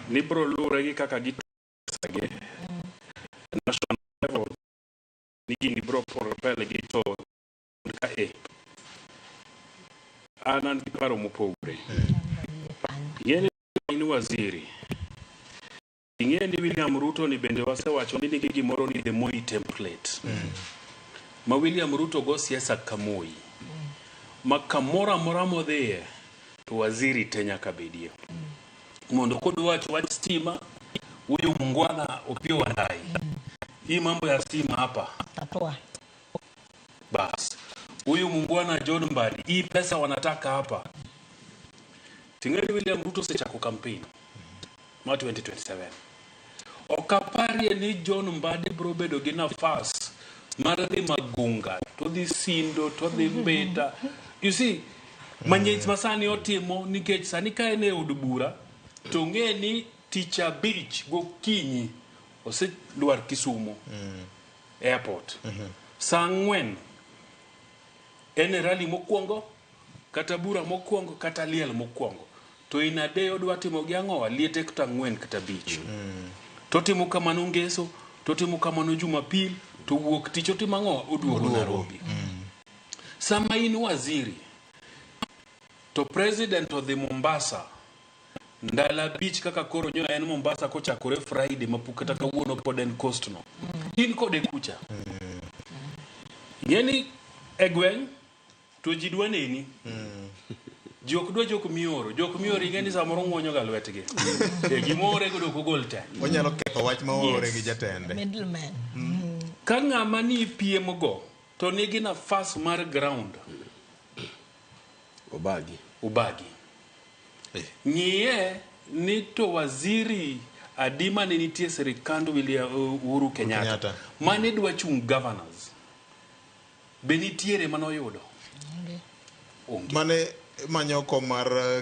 ni bro lure gi kaka gi national level ni bro propel gi to ka anan gi paro mopogre yene ni waziri ingeni William Ruto ni bende wasewacho ni nigi gimoro ni the Moi template ma William Ruto go siasa kamoi ma kamora mora modhie to waziri tenya kabedie mondo kodwa wach stima huyu mungwana Opiyo Wandayi hii mambo ya stima hapa tatua bas huyu mungwana John Mbadi hii pesa wanataka hapa tingeni William Ruto secha ku campaign ma 2027 okaparie ni John Mbadi bro bedo gi nafas mar dhi magunga to dhi sindo to dhi beta you see manyech masani otimo nikech sani ka ene od bura to ng'e ni Teacher Beach gokinyi ose luar Kisumu airport sangwen ene rally mokwongo kata bura mokwongo kata liel mokwongo to inade odwa timo gi ang'o liete kata ngwen kata beach to timo kamano ngeso to timo kamano Jumapil to wuok tich otimo ang'o oduogo Nairobi sama in waziri to president of the Mombasa ndala beach kaka koro nyo en Mombasa kochakore Friday mapuka kata kawuono pod en coast no in kode kucha yeni egwen to jidwa neni jok dwa jok mioro ingeni samoro ng'onyo ga lwetgi gimore go dok ogol te onyalo ketho wach ma ore gi jatende middleman ka ng'ama ni piem go to nigi nafas mar ground ubagi ng'iye ni to waziri adima ne nitie serikand Uhuru Kenyatta mane dwa chung governors be nitiere manoyudo mane manyo ko mar